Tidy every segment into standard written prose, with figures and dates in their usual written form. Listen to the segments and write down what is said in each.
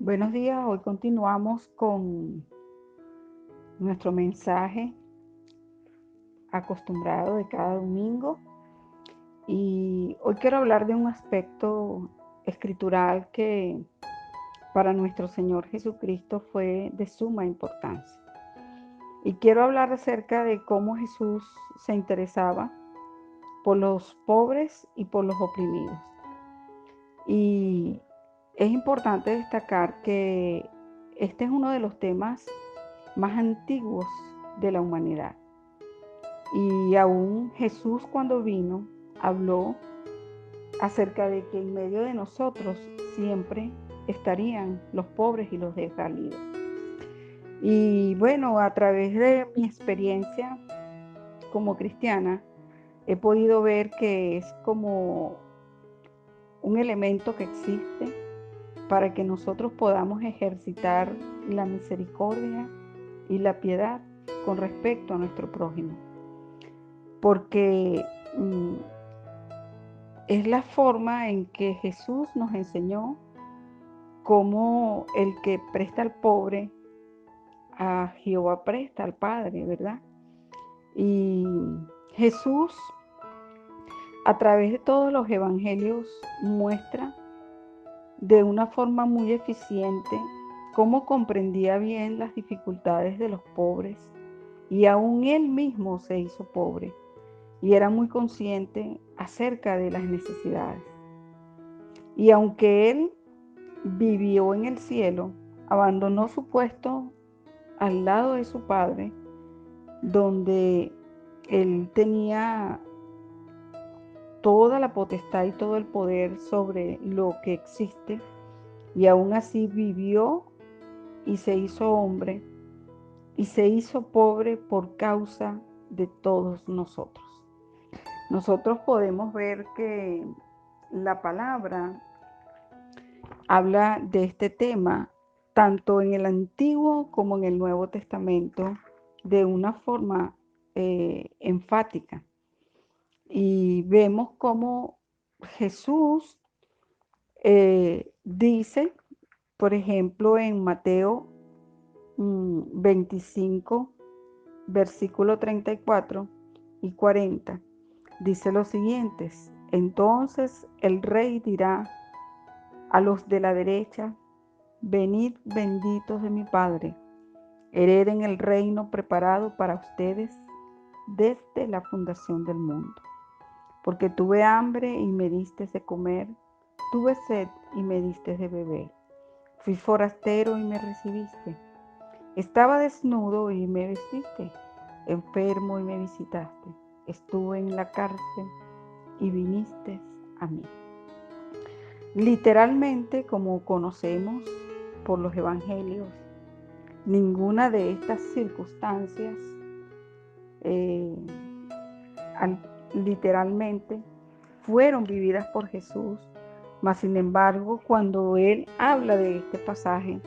Buenos días, hoy continuamos con nuestro mensaje acostumbrado de cada domingo y hoy quiero hablar de un aspecto escritural que para nuestro Señor Jesucristo fue de suma importancia. Y quiero hablar acerca de cómo Jesús se interesaba por los pobres y por los oprimidos. Y es importante destacar que este es uno de los temas más antiguos de la humanidad. Y aún Jesús cuando vino habló acerca de que en medio de nosotros siempre estarían los pobres y los desvalidos. Y bueno, a través de mi experiencia como cristiana, he podido ver que es como un elemento que existe para que nosotros podamos ejercitar la misericordia y la piedad con respecto a nuestro prójimo. Porque es la forma en que Jesús nos enseñó cómo el que presta al pobre, a Jehová presta al Padre, ¿verdad? Y Jesús, a través de todos los evangelios, muestra de una forma muy eficiente cómo comprendía bien las dificultades de los pobres y aún él mismo se hizo pobre y era muy consciente acerca de las necesidades. Y aunque él vivió en el cielo, abandonó su puesto al lado de su padre, donde él tenía toda la potestad y todo el poder sobre lo que existe, y aún así vivió y se hizo hombre y se hizo pobre por causa de todos nosotros. Nosotros podemos ver que la palabra habla de este tema tanto en el Antiguo como en el Nuevo Testamento de una forma enfática. Y vemos cómo Jesús dice, por ejemplo, en Mateo 25, versículo 34 y 40, dice lo siguiente: entonces el rey dirá a los de la derecha: venid benditos de mi Padre, hereden el reino preparado para ustedes desde la fundación del mundo. Porque tuve hambre y me diste de comer, tuve sed y me diste de beber, fui forastero y me recibiste, estaba desnudo y me vestiste, enfermo y me visitaste, estuve en la cárcel y viniste a mí. Literalmente, como conocemos por los evangelios, ninguna de estas circunstancias literalmente fueron vividas por Jesús, mas sin embargo, cuando Él habla de este pasaje,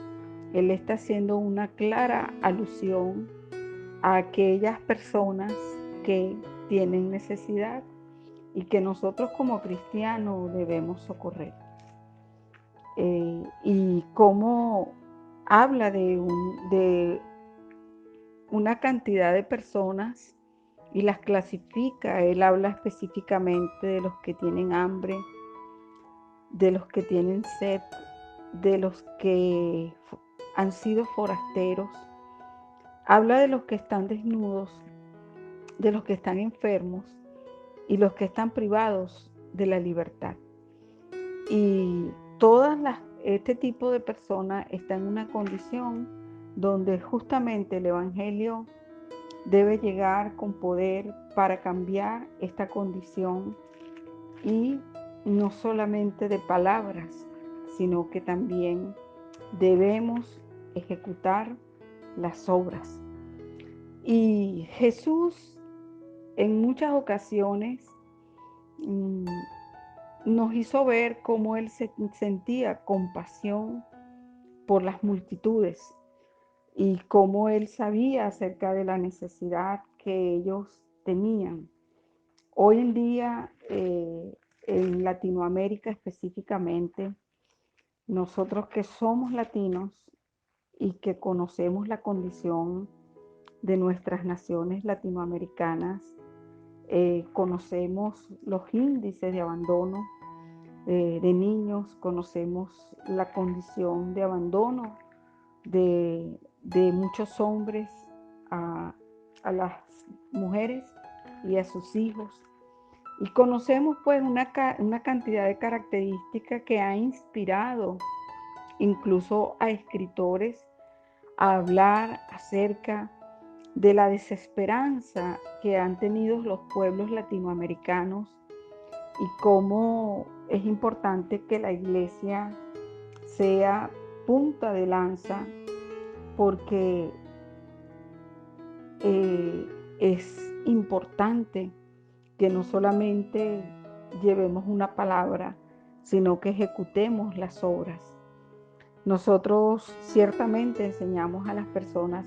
Él está haciendo una clara alusión a aquellas personas que tienen necesidad y que nosotros como cristianos debemos socorrer. Y cómo habla de una cantidad de personas y las clasifica. Él habla específicamente de los que tienen hambre, de los que tienen sed, de los que han sido forasteros. Habla de los que están desnudos, de los que están enfermos y los que están privados de la libertad. Y este tipo de personas están en una condición donde justamente el Evangelio debe llegar con poder para cambiar esta condición, y no solamente de palabras, sino que también debemos ejecutar las obras. Y Jesús en muchas ocasiones nos hizo ver cómo Él sentía compasión por las multitudes y cómo Él sabía acerca de la necesidad que ellos tenían. Hoy en día, en Latinoamérica específicamente, nosotros que somos latinos y que conocemos la condición de nuestras naciones latinoamericanas, conocemos los índices de abandono de niños, conocemos la condición de abandono de muchos hombres a, a las mujeres y a sus hijos. Y conocemos pues una cantidad de características que ha inspirado incluso a escritores a hablar acerca de la desesperanza que han tenido los pueblos latinoamericanos y cómo es importante que la iglesia sea punta de lanza porque es importante que no solamente llevemos una palabra, sino que ejecutemos las obras. Nosotros ciertamente enseñamos a las personas,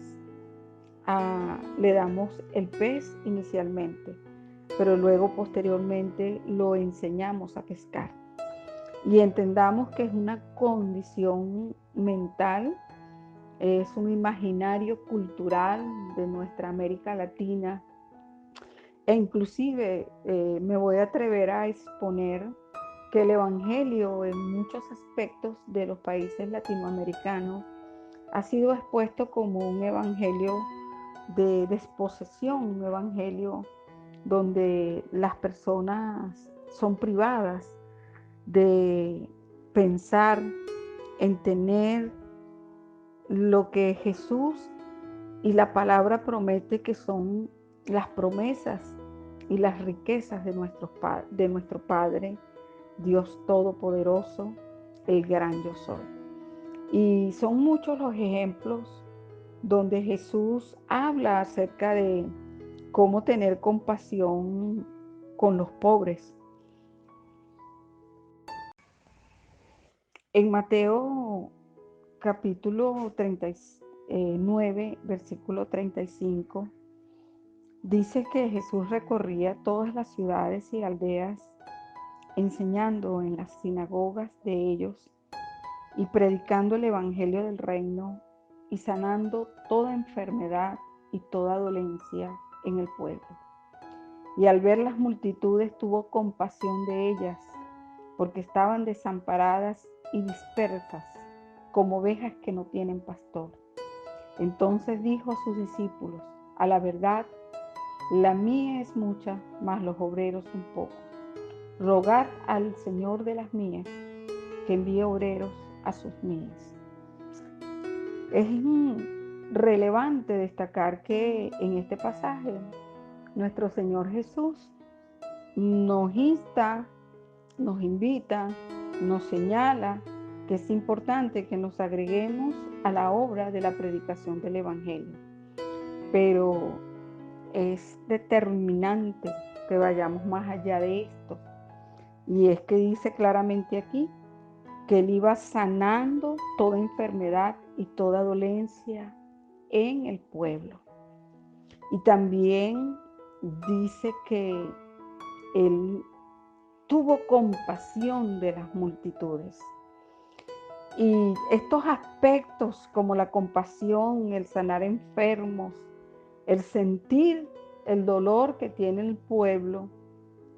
le damos el pez inicialmente, pero luego posteriormente lo enseñamos a pescar. Y entendamos que es una condición mental, es un imaginario cultural de nuestra América Latina, e inclusive me voy a atrever a exponer que el Evangelio en muchos aspectos de los países latinoamericanos ha sido expuesto como un evangelio de desposesión, un evangelio donde las personas son privadas de pensar en tener lo que Jesús y la palabra promete, que son las promesas y las riquezas de nuestro Padre, Dios Todopoderoso, el gran yo soy. Y son muchos los ejemplos donde Jesús habla acerca de cómo tener compasión con los pobres. En Mateo capítulo 39, versículo 35, dice que Jesús recorría todas las ciudades y aldeas, enseñando en las sinagogas de ellos y predicando el evangelio del reino y sanando toda enfermedad y toda dolencia en el pueblo. Y al ver las multitudes tuvo compasión de ellas, porque estaban desamparadas y dispersas, como ovejas que no tienen pastor. Entonces dijo a sus discípulos: a la verdad, la mies es mucha, mas los obreros son pocos. Rogad al Señor de las mies que envíe obreros a sus mies. Es relevante destacar que en este pasaje nuestro Señor Jesús nos insta, nos invita, nos señala que es importante que nos agreguemos a la obra de la predicación del Evangelio. Pero es determinante que vayamos más allá de esto. Y es que dice claramente aquí que Él iba sanando toda enfermedad y toda dolencia en el pueblo. Y también dice que Él tuvo compasión de las multitudes. Y estos aspectos como la compasión, el sanar enfermos, el sentir el dolor que tiene el pueblo,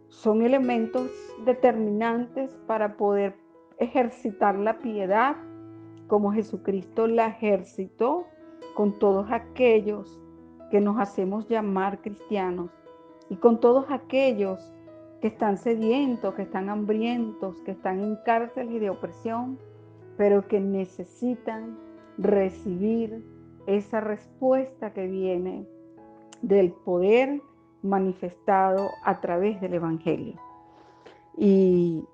son elementos determinantes para poder ejercitar la piedad como Jesucristo la ejercitó con todos aquellos que nos hacemos llamar cristianos y con todos aquellos que están sedientos, que están hambrientos, que están en cárceles de opresión, pero que necesitan recibir esa respuesta que viene del poder manifestado a través del Evangelio. Y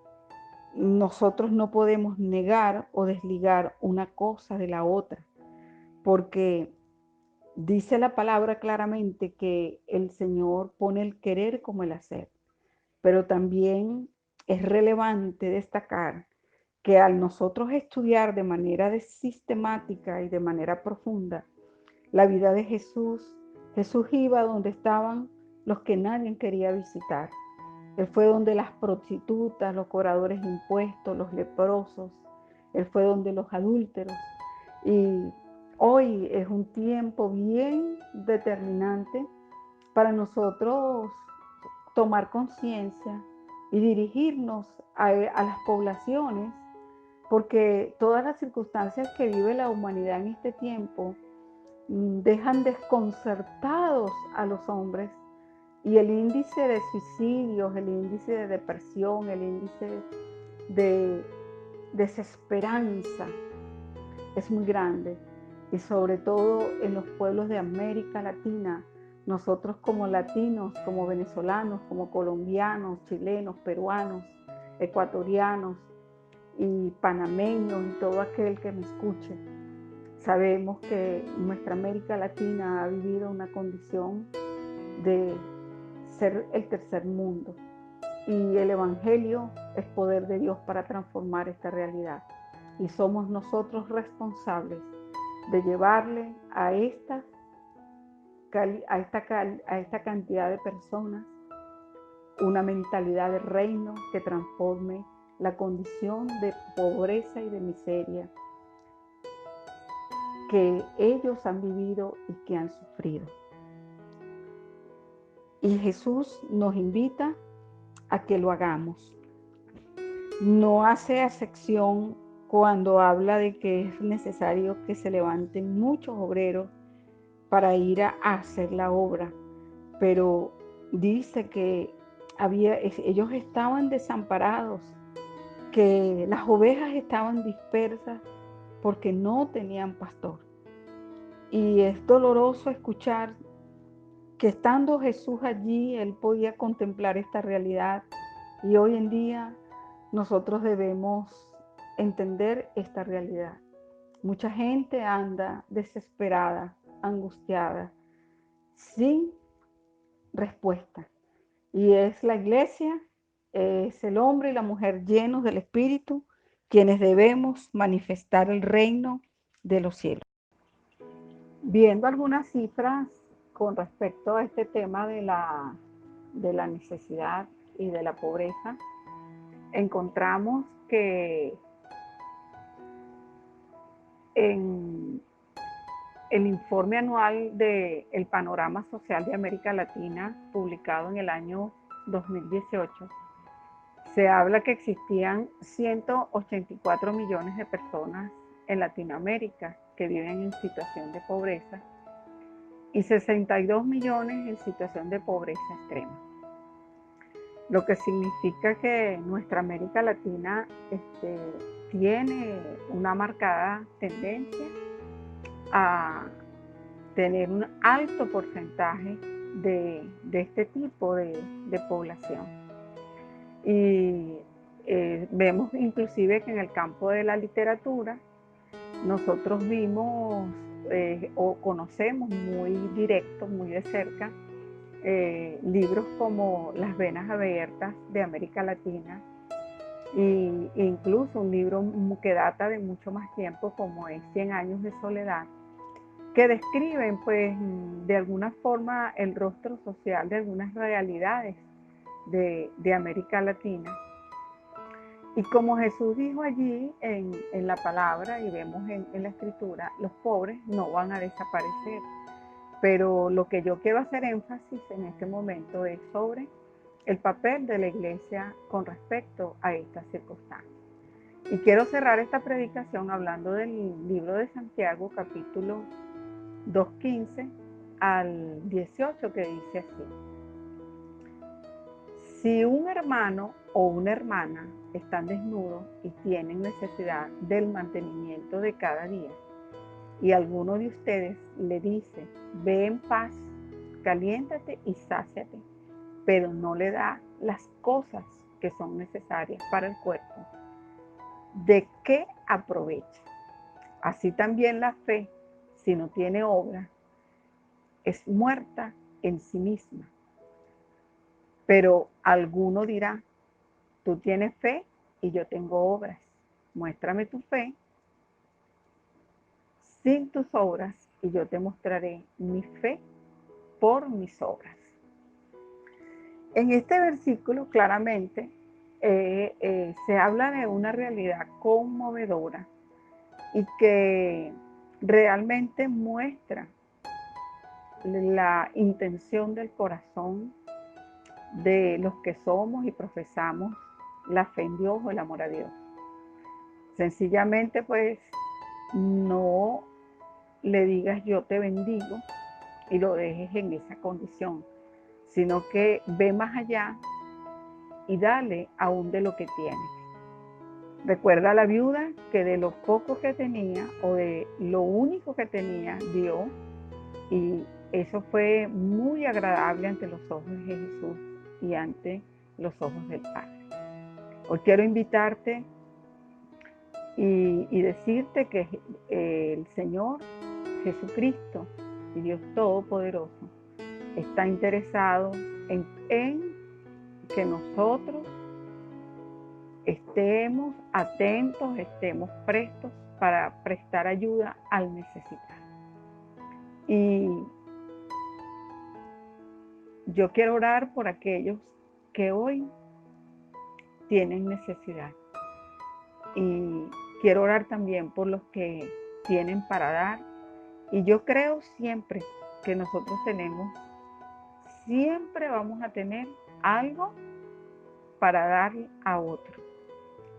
nosotros no podemos negar o desligar una cosa de la otra, porque dice la palabra claramente que el Señor pone el querer como el hacer, pero también es relevante destacar que al nosotros estudiar de manera sistemática y de manera profunda la vida de Jesús, Jesús iba donde estaban los que nadie quería visitar. Él fue donde las prostitutas, los cobradores de impuestos, los leprosos, Él fue donde los adúlteros. Y hoy es un tiempo bien determinante para nosotros tomar conciencia y dirigirnos a las poblaciones, porque todas las circunstancias que vive la humanidad en este tiempo dejan desconcertados a los hombres, y el índice de suicidios, el índice de depresión, el índice de desesperanza es muy grande, y sobre todo en los pueblos de América Latina. Nosotros como latinos, como venezolanos, como colombianos, chilenos, peruanos, ecuatorianos y panameños y todo aquel que me escuche, sabemos que nuestra América Latina ha vivido una condición de ser el tercer mundo, y el Evangelio es poder de Dios para transformar esta realidad, y somos nosotros responsables de llevarle a esta cantidad de personas una mentalidad de reino que transforme la condición de pobreza y de miseria que ellos han vivido y que han sufrido. Y Jesús nos invita a que lo hagamos. No hace acepción cuando habla de que es necesario que se levanten muchos obreros para ir a hacer la obra, pero dice que ellos estaban desamparados, que las ovejas estaban dispersas porque no tenían pastor. Y es doloroso escuchar que estando Jesús allí, él podía contemplar esta realidad, y hoy en día nosotros debemos entender esta realidad. Mucha gente anda desesperada, angustiada, sin respuesta. Y es la iglesia, es el hombre y la mujer llenos del Espíritu quienes debemos manifestar el reino de los cielos. Viendo algunas cifras con respecto a este tema de la necesidad y de la pobreza, encontramos que en el informe anual del Panorama Social de América Latina, publicado en el año 2018, se habla que existían 184 millones de personas en Latinoamérica que viven en situación de pobreza y 62 millones en situación de pobreza extrema. Lo que significa que nuestra América Latina tiene una marcada tendencia a tener un alto porcentaje de este tipo de población. Y vemos inclusive que en el campo de la literatura nosotros vimos o conocemos muy directo, muy de cerca, libros como Las Venas Abiertas de América Latina, e incluso un libro que data de mucho más tiempo como es 100 años de soledad, que describen pues de alguna forma el rostro social de algunas realidades de América Latina. Y como Jesús dijo allí en la palabra, y vemos en la escritura, los pobres no van a desaparecer. Pero lo que yo quiero hacer énfasis en este momento es sobre el papel de la iglesia con respecto a estas circunstancias. Y quiero cerrar esta predicación hablando del libro de Santiago, capítulo 2:15 al 18, que dice así: si un hermano o una hermana están desnudos y tienen necesidad del mantenimiento de cada día, y alguno de ustedes le dice, ve en paz, caliéntate y sáciate, pero no le da las cosas que son necesarias para el cuerpo, ¿de qué aprovecha? Así también la fe, si no tiene obra, es muerta en sí misma. Pero alguno dirá, tú tienes fe y yo tengo obras. Muéstrame tu fe sin tus obras y yo te mostraré mi fe por mis obras. En este versículo claramente se habla de una realidad conmovedora y que realmente muestra la intención del corazón de los que somos y profesamos la fe en Dios o el amor a Dios. Sencillamente, pues, no le digas yo te bendigo y lo dejes en esa condición, sino que ve más allá y dale aún de lo que tienes. Recuerda a la viuda que de lo poco que tenía o de lo único que tenía dio, y eso fue muy agradable ante los ojos de Jesús y ante los ojos del Padre. Hoy quiero invitarte y decirte que el Señor Jesucristo y Dios Todopoderoso está interesado en que nosotros estemos atentos, estemos prestos para prestar ayuda al necesitado. Y yo quiero orar por aquellos que hoy tienen necesidad. Y quiero orar también por los que tienen para dar. Y yo creo siempre que nosotros siempre vamos a tener algo para dar a otro.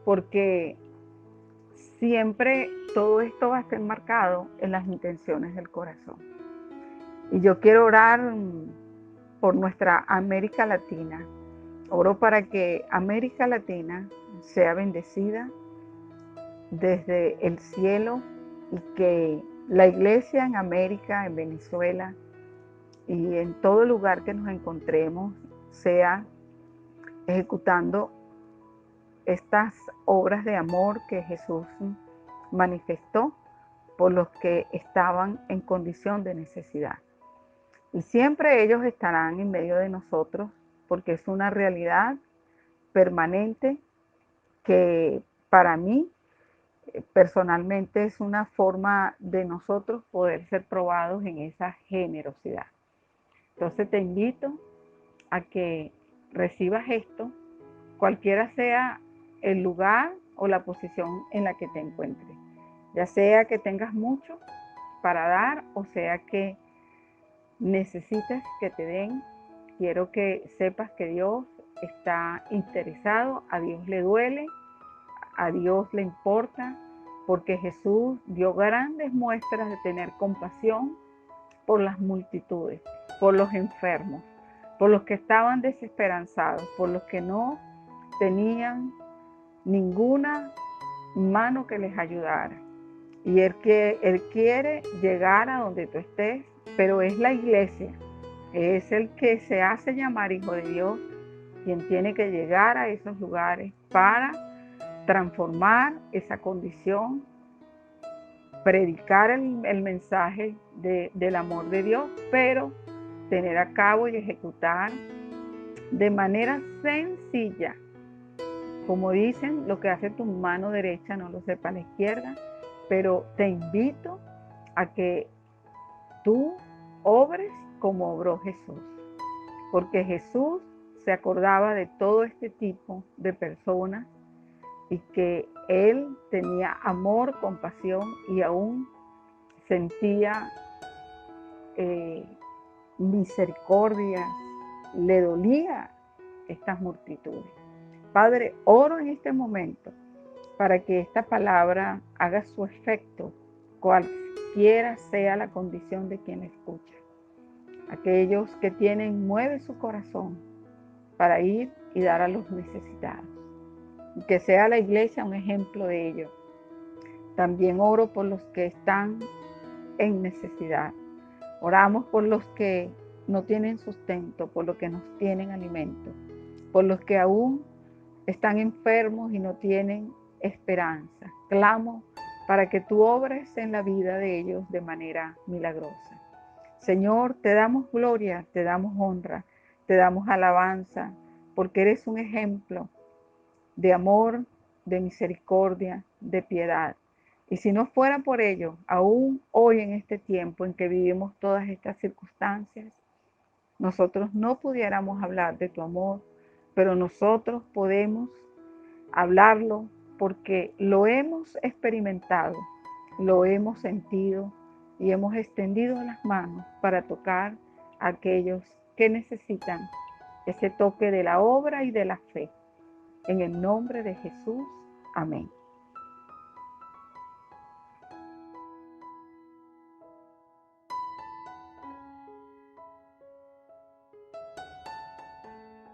Porque siempre todo esto va a estar marcado en las intenciones del corazón. Y yo quiero orar por nuestra América Latina. Oro para que América Latina sea bendecida desde el cielo y que la iglesia en América, en Venezuela y en todo lugar que nos encontremos sea ejecutando estas obras de amor que Jesús manifestó por los que estaban en condición de necesidad. Y siempre ellos estarán en medio de nosotros porque es una realidad permanente que para mí personalmente es una forma de nosotros poder ser probados en esa generosidad. Entonces te invito a que recibas esto, cualquiera sea el lugar o la posición en la que te encuentres. Ya sea que tengas mucho para dar o sea que necesites que te den, quiero que sepas que Dios está interesado, a Dios le duele, a Dios le importa, porque Jesús dio grandes muestras de tener compasión por las multitudes, por los enfermos, por los que estaban desesperanzados, por los que no tenían ninguna mano que les ayudara. Y Él quiere llegar a donde tú estés, pero es la iglesia, es el que se hace llamar hijo de Dios, quien tiene que llegar a esos lugares para transformar esa condición, predicar el mensaje del amor de Dios, pero tener a cabo y ejecutar de manera sencilla. Como dicen, lo que hace tu mano derecha no lo sepa la izquierda, pero te invito a que tú obres como obró Jesús, porque Jesús se acordaba de todo este tipo de personas y que Él tenía amor, compasión y aún sentía misericordia, le dolía estas multitudes. Padre, oro en este momento para que esta palabra haga su efecto, cualquiera sea la condición de quien escucha. Aquellos que mueve su corazón para ir y dar a los necesitados. Y que sea la iglesia un ejemplo de ello. También oro por los que están en necesidad. Oramos por los que no tienen sustento, por los que no tienen alimento, por los que aún están enfermos y no tienen esperanza. Clamo para que tú obres en la vida de ellos de manera milagrosa. Señor, te damos gloria, te damos honra, te damos alabanza, porque eres un ejemplo de amor, de misericordia, de piedad. Y si no fuera por ello, aún hoy en este tiempo en que vivimos todas estas circunstancias, nosotros no pudiéramos hablar de tu amor, pero nosotros podemos hablarlo, porque lo hemos experimentado, lo hemos sentido y hemos extendido las manos para tocar a aquellos que necesitan ese toque de la obra y de la fe. En el nombre de Jesús, amén.